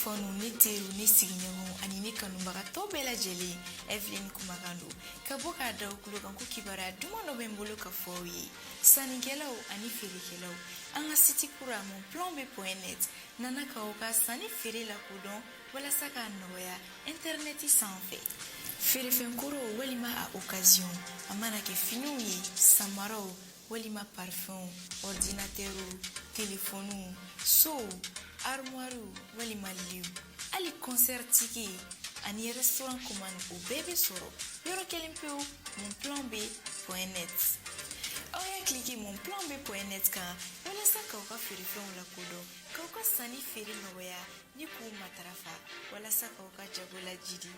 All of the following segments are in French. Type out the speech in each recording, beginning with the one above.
fonu ne teru ne sigiɲɔgɔnw ani ne kanubagatɔ bɛɛ lajɛlen Evelyn Kumagando ka bɔ k'a da kulo kan ko kibaruya duman dɔ bɛ n bolo ka fɔ aw ye sannikɛlaw ani feerekɛlaw an ka siti kura monplomb.net nana k'aw ka sanni feere lakodɔn walasa k'a nɔgɔya interneti sanfɛ feerefɛnkoro walima a occasion a mana kɛ finiw ye samaraw walima parfum ordinatɛrw telefoniw sow armoirew walima liw ali concert tike ani restaurant commande o bɛɛ bɛ sɔrɔ yɔrɔ kelen pewu monplomb.net aw y'a cliquer monplomb.net kan walasa k'aw ka feerefɛnw lakodɔn k'aw ka sanni feere nɔgɔya ni k'u matarafa walasa k'aw ka jago lajidi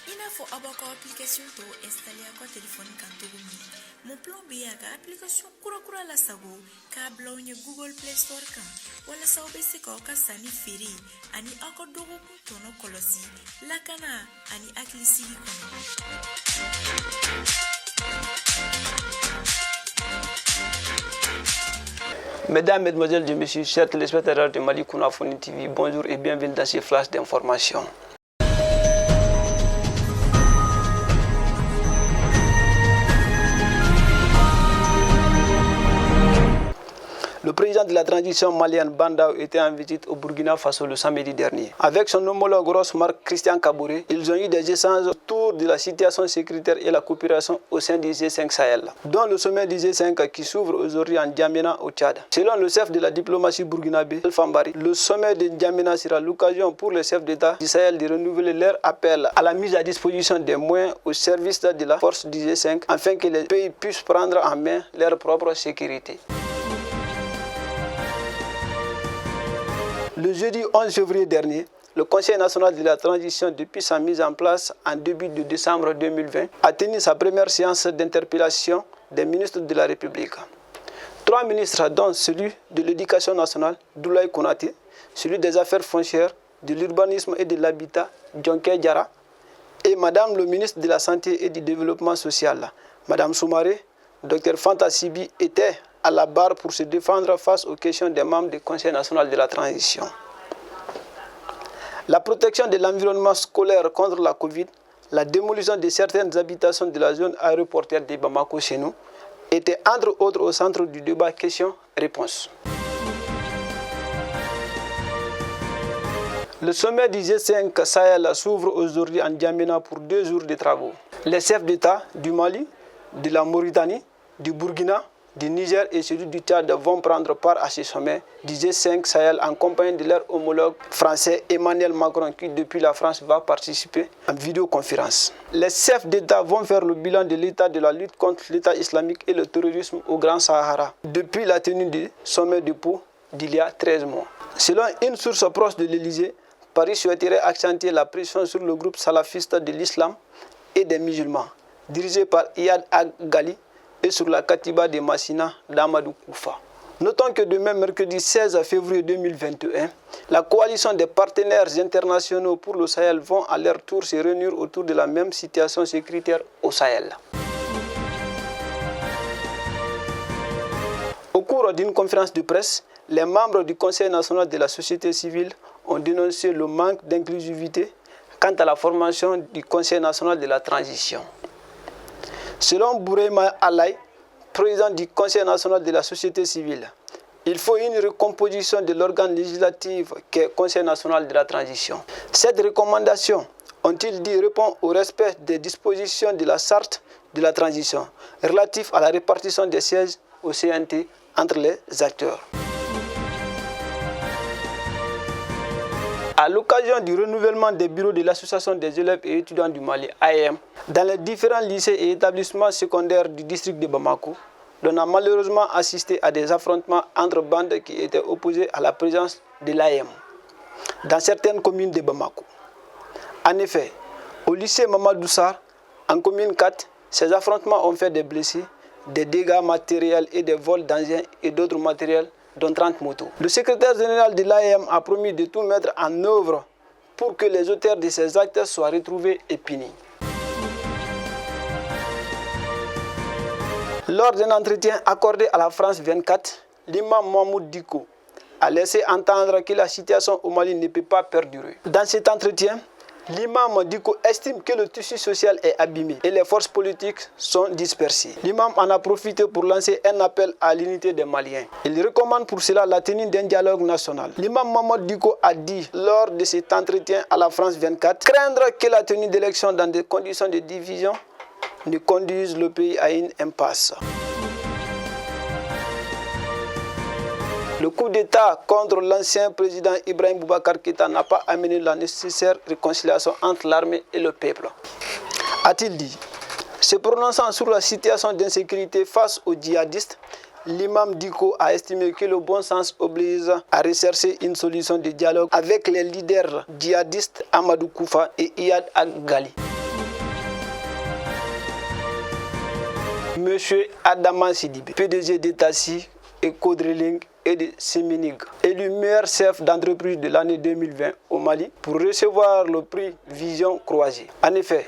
i n'a fɔ aw b'aw ka application tɔw installer aw ka telefɔni kan cogo min Monplomb y'a ka application kura lasago k'a bila aw ɲɛ Google Play Store kan walasa aw bɛ se k'aw ka sanni feere ani aw ka dɔgɔkun tɔnɔ kɔlɔsi lakana ani hakilisigi kɔnɔ. Mesdames, Mesdemoiselles et Messieurs, chers téléspectateurs de Mali Kunafoni TV, bonjour et bienvenue dans ce flash d'information. Le président de la transition malienne Bandao était en visite au Burkina Faso le samedi dernier. Avec son homologue Roch Marc Christian Kaboré, ils ont eu des échanges autour de la situation sécuritaire et la coopération au sein du G5 Sahel, dont le sommet du G5 qui s'ouvre aujourd'hui en N'Djamena au Tchad. Selon le chef de la diplomatie burkinabé, Alpha Mbari, le sommet de N'Djamena sera l'occasion pour les chefs d'État du Sahel de renouveler leur appel à la mise à disposition des moyens au service de la force du G5 afin que les pays puissent prendre en main leur propre sécurité. Le jeudi 11 février dernier, le Conseil national de la transition, depuis sa mise en place en début de décembre 2020, a tenu sa première séance d'interpellation des ministres de la République. 3 ministres, dont celui de l'Éducation nationale, Doulaye Konaté, celui des Affaires foncières, de l'Urbanisme et de l'Habitat, Dionké Diarra, et Madame le ministre de la Santé et du Développement social, Madame Soumaré, Dr Fanta Sibi, étaient à la barre pour se défendre face aux questions des membres du Conseil national de la transition. La protection de l'environnement scolaire contre la Covid, la démolition de certaines habitations de la zone aéroportuaire de Bamako chez nous, étaient entre autres au centre du débat questions-réponses. Le sommet du G5 Sahel s'ouvre aujourd'hui en N'Djamena pour 2 jours de travaux. Les chefs d'État du Mali, de la Mauritanie, du Burkina, du Niger et celui du Tchad vont prendre part à ce sommet du G5 Sahel en compagnie de leur homologue français Emmanuel Macron qui depuis la France va participer en vidéoconférence. Les chefs d'État vont faire le bilan de l'état de la lutte contre l'État islamique et le terrorisme au Grand Sahara depuis la tenue du sommet de Pau d'il y a 13 mois. Selon une source proche de l'Élysée, Paris souhaiterait accentuer la pression sur le groupe salafiste de l'islam et des musulmans, dirigé par Iyad Ag-Ghali, et sur la Katiba de Massina d'Amadou Koufa. Notons que demain, mercredi 16 février 2021, la coalition des partenaires internationaux pour le Sahel vont à leur tour se réunir autour de la même situation sécuritaire au Sahel. Au cours d'une conférence de presse, les membres du Conseil national de la société civile ont dénoncé le manque d'inclusivité quant à la formation du Conseil national de la transition. Selon Bourema Alay, président du Conseil national de la société civile, il faut une recomposition de l'organe législatif qu'est le Conseil national de la transition. Cette recommandation, ont-ils dit, répond au respect des dispositions de la charte de la transition relative à la répartition des sièges au CNT entre les acteurs. À l'occasion du renouvellement des bureaux de l'Association des élèves et étudiants du Mali, AEM, dans les différents lycées et établissements secondaires du district de Bamako, on a malheureusement assisté à des affrontements entre bandes qui étaient opposées à la présence de l'AEM dans certaines communes de Bamako. En effet, au lycée Mamadou Sarr, en commune 4, ces affrontements ont fait des blessés, des dégâts matériels et des vols d'engins et d'autres matériels, dont 30 motos. Le secrétaire général de l'AEM a promis de tout mettre en œuvre pour que les auteurs de ces actes soient retrouvés et punis. Lors d'un entretien accordé à la France 24, l'imam Mahmoud Diko a laissé entendre que la situation au Mali ne peut pas perdurer. Dans cet entretien, l'imam Diko estime que le tissu social est abîmé et les forces politiques sont dispersées. L'imam en a profité pour lancer un appel à l'unité des Maliens. Il recommande pour cela la tenue d'un dialogue national. L'imam Mamadou Diko a dit lors de cet entretien à la France 24 craindre que la tenue d'élections dans des conditions de division ne conduise le pays à une impasse. Le coup d'État contre l'ancien président Ibrahim Boubacar Keïta n'a pas amené la nécessaire réconciliation entre l'armée et le peuple, a-t-il dit. Se prononçant sur la situation d'insécurité face aux djihadistes, l'imam Diko a estimé que le bon sens oblige à rechercher une solution de dialogue avec les leaders djihadistes Amadou Koufa et Iyad Ag-Ghali. Monsieur Adama Sidibé, PDG d'Etassi et Codreling et de Seminig, élu meilleur chef d'entreprise de l'année 2020 au Mali pour recevoir le prix Vision Croisée. En effet,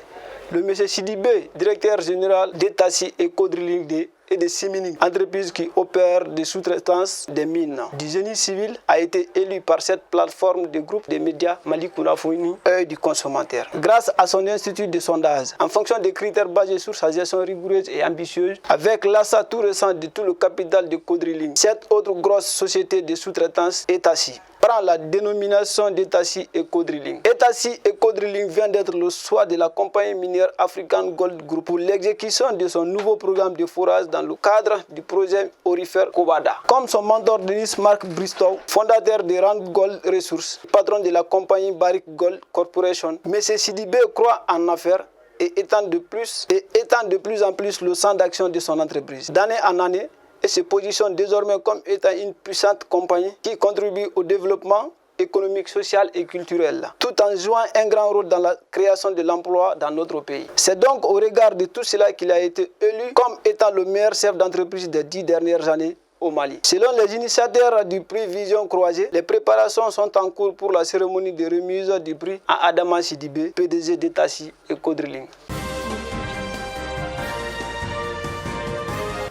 le monsieur Sidibé, directeur général d'Etassi et Codreling et de Seminig, entreprise qui opère des sous-traitances des mines du génie civil, a été élu par cette plateforme de groupe des médias Mali Kounafouni, œil du consommateur. Grâce à son institut de sondage, en fonction des critères basés sur sa gestion rigoureuse et ambitieuse, avec l'achat tout récent de tout le capital de Codreling, cette autre grosse société de sous-traitance, Etassi, prend la dénomination d'Etassi et Codreling. Etassi et Codreling vient d'être le choix de la compagnie minière African Gold Group pour l'exécution de son nouveau programme de forage dans le cadre du projet aurifère Kobada. Comme son mentor Denis Mark Bristow, fondateur de Rand Gold Resources, patron de la compagnie Barrick Gold Corporation, M. Sidibé croit en affaires et étend de plus en plus le champ d'action de son entreprise. D'année en année, et se positionne désormais comme étant une puissante compagnie qui contribue au développement économique, social et culturel, tout en jouant un grand rôle dans la création de l'emploi dans notre pays. C'est donc au regard de tout cela qu'il a été élu comme étant le meilleur chef d'entreprise des 10 dernières années au Mali. Selon les initiateurs du prix Vision Croisée, les préparations sont en cours pour la cérémonie de remise du prix à Adama Sidibé, PDG d'Etassi et Codreling.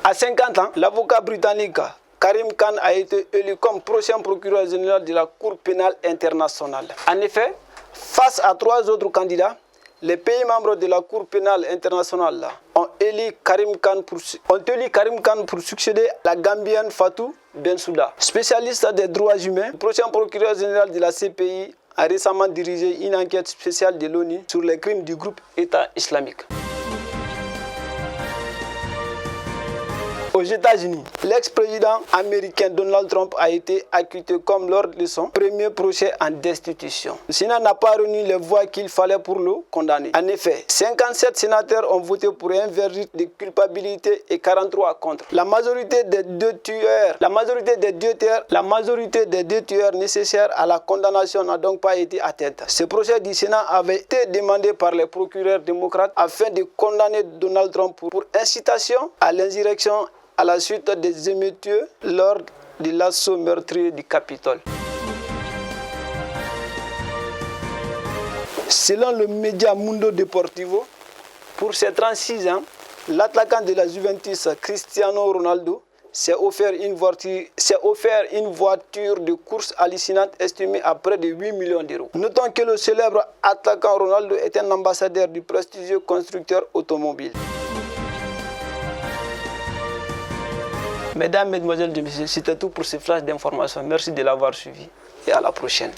À 50 ans, l'avocat britannique Karim Khan a été élu comme prochain procureur général de la Cour pénale internationale. En effet, face à 3 autres candidats, les pays membres de la Cour pénale internationale ont élu Karim Khan pour succéder à la Gambienne Fatou Bensouda. Spécialiste des droits humains, le prochain procureur général de la CPI a récemment dirigé une enquête spéciale de l'ONU sur les crimes du groupe État islamique. Aux États-Unis, l'ex-président américain Donald Trump a été acquitté comme lors de son premier procès en destitution. Le Sénat n'a pas réuni les voix qu'il fallait pour le condamner. En effet, 57 sénateurs ont voté pour un verdict de culpabilité et 43 contre. La majorité des deux tueurs nécessaires à la condamnation n'a donc pas été atteinte. Ce procès du Sénat avait été demandé par les procureurs démocrates afin de condamner Donald Trump pour incitation à l'insurrection à la suite des émeutiers lors de l'assaut meurtrier du Capitole. Selon le média Mundo Deportivo, pour ses 36 ans, l'attaquant de la Juventus Cristiano Ronaldo s'est offert une voiture de course hallucinante estimée à près de 8 millions d'euros. Notons que le célèbre attaquant Ronaldo est un ambassadeur du prestigieux constructeur automobile. Mesdames, Mesdemoiselles et Messieurs, c'était tout pour ce flash d'information. Merci de l'avoir suivi et à la prochaine.